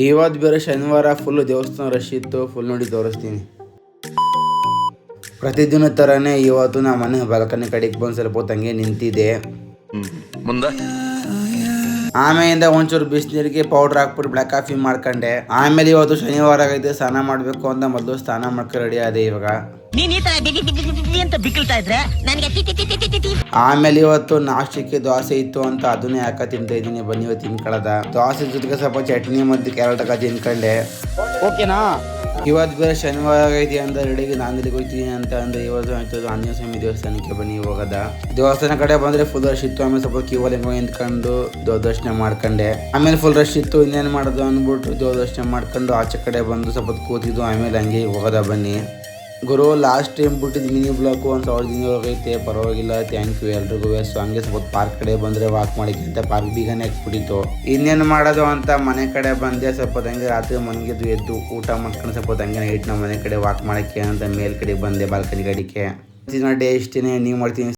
ಇವತ್ತು ಬೇರೆ ಶನಿವಾರ ಫುಲ್ ದೇವಸ್ಥಾನ ರಶ್ ಇತ್ತು. ಫುಲ್ ನೋಡಿ ತೋರಿಸ್ತೀನಿ. ಪ್ರತಿದಿನ ಥರನೇ ಇವತ್ತು ನಮ್ಮ ಮನೆ ಬಾಲ್ಕನಿ ಕಡೆಗೆ ಬಂದು ಸ್ವಲ್ಪ ಹೊತ್ತು ಹಂಗೆ ನಿಂತಿದೆ. ಮುಂದೆ ಆಮೇಲಿಂದ ಒಂಚೂರು ಬಿಸಿನೀರಿಗೆ ಪೌಡ್ರ್ ಹಾಕ್ಬಿಟ್ಟು ಬ್ಲ್ಯಾಕ್ ಕಾಫಿ ಮಾಡ್ಕೊಂಡೆ. ಆಮೇಲೆ ಇವತ್ತು ಶನಿವಾರ ಆಗೈತೆ, ಸ್ನಾನ ಮಾಡಬೇಕು ಅಂತ ಮೊದಲು ಸ್ನಾನ ಮಾಡ್ಕೊಂಡು ರೆಡಿ ಆದೆ. ಇವಾಗ ಆಮೇಲೆ ಇವತ್ತು ನಾಷ್ಟಕ್ಕೆ ದೋಸೆ ಇತ್ತು ಅಂತ ಅದನ್ನೇ ಹಾಕ ತಿಂತಾ ಇದ್ದೀನಿ. ಬನ್ನಿ ಇವತ್ತು ತಿನ್ಕೊಳ್ಳೋದ. ದೋಸೆ ಜೊತೆಗೆ ಸ್ವಲ್ಪ ಚಟ್ನಿ ಮತ್ತು ಕ್ಯಾರೆಟ್ ಹಾಕ ತಿನ್ಕೊಂಡೆ. ಓಕೆನಾ? ಇವತ್ತು ಬೇರೆ ಶನಿವಾರ ಆಗೈತಿ ಅಂತ ರೆಡಿಗೆ ನಾಂದಿಲಿಗೆ ಹೋಗ್ತೀನಿ ಅಂತ ಅಂದ್ರೆ ಇವತ್ತು ಆಯ್ತದ ಆಂಜನೇಯ ಸ್ವಾಮಿ ದೇವಸ್ಥಾನಕ್ಕೆ ಬನ್ನಿ ಹೋಗೋದ. ದೇವಸ್ಥಾನ ಕಡೆ ಬಂದ್ರೆ ಫುಲ್ ರಶ್ ಇತ್ತು. ಆಮೇಲೆ ಸ್ವಲ್ಪ ಕ್ಯೂವಲ್ಲಿ ನಿಂತ್ಕೊಂಡು ದರ್ಶನ ಮಾಡ್ಕೊಂಡೆ. ಆಮೇಲೆ ಫುಲ್ ರಶ್ ಇತ್ತು, ಇನ್ನೇನು ಮಾಡೋದು ಅಂದ್ಬಿಟ್ಟು ದರ್ಶನ ಮಾಡ್ಕೊಂಡು ಆಚೆ ಕಡೆ ಬಂದು ಸ್ವಲ್ಪ ಕೂತಿದ್ದು. ಆಮೇಲೆ ಹಂಗೆ ಹೋಗೋದ. ಬನ್ನಿ ಗುರು, ಲಾಸ್ಟ್ ಟೈಮ್ ಬಿಟ್ಟಿದ್ದು ಮಿನಿ ಬ್ಲಾಕು ಒಂದು 1000 ದಿನ ಹೋಗೈತೆ. ಪರವಾಗಿಲ್ಲ, ಥ್ಯಾಂಕ್ ಯು ಎಲ್ರಿಗೂ. ಸೊ ಹಂಗೆ ಸ್ವಲ್ಪ ಪಾರ್ಕ್ ಕಡೆ ಬಂದರೆ ವಾಕ್ ಮಾಡಿಕ್ಕೆ ಅಂತ ಪಾರ್ಕ್ ಬೀಗನೇ ಹಾಕ್ಬಿಟ್ಟಿತ್ತು. ಇನ್ನೇನು ಮಾಡೋದು ಅಂತ ಮನೆ ಕಡೆ ಬಂದೆ. ಸ್ವಲ್ಪ ಹಂಗೆ ರಾತ್ರಿ ಮನೆಗೆದ್ದು ಎದ್ದು ಊಟ ಮಾಡ್ಕೊಂಡು ಸ್ವಲ್ಪ ಹಂಗೆ ನೈಟ್ ನಮ್ಮ ಮನೆ ಕಡೆ ವಾಕ್ ಮಾಡೋಕ್ಕೆ ಅಂತ ಮೇಲ್ ಕಡೆ ಬಂದೆ ಬಾಲ್ಕನಿ ಕಡೆಗೆ. ಡೇ ಇಷ್ಟೇ ನೀವು ಮಾಡ್ತೀನಿ.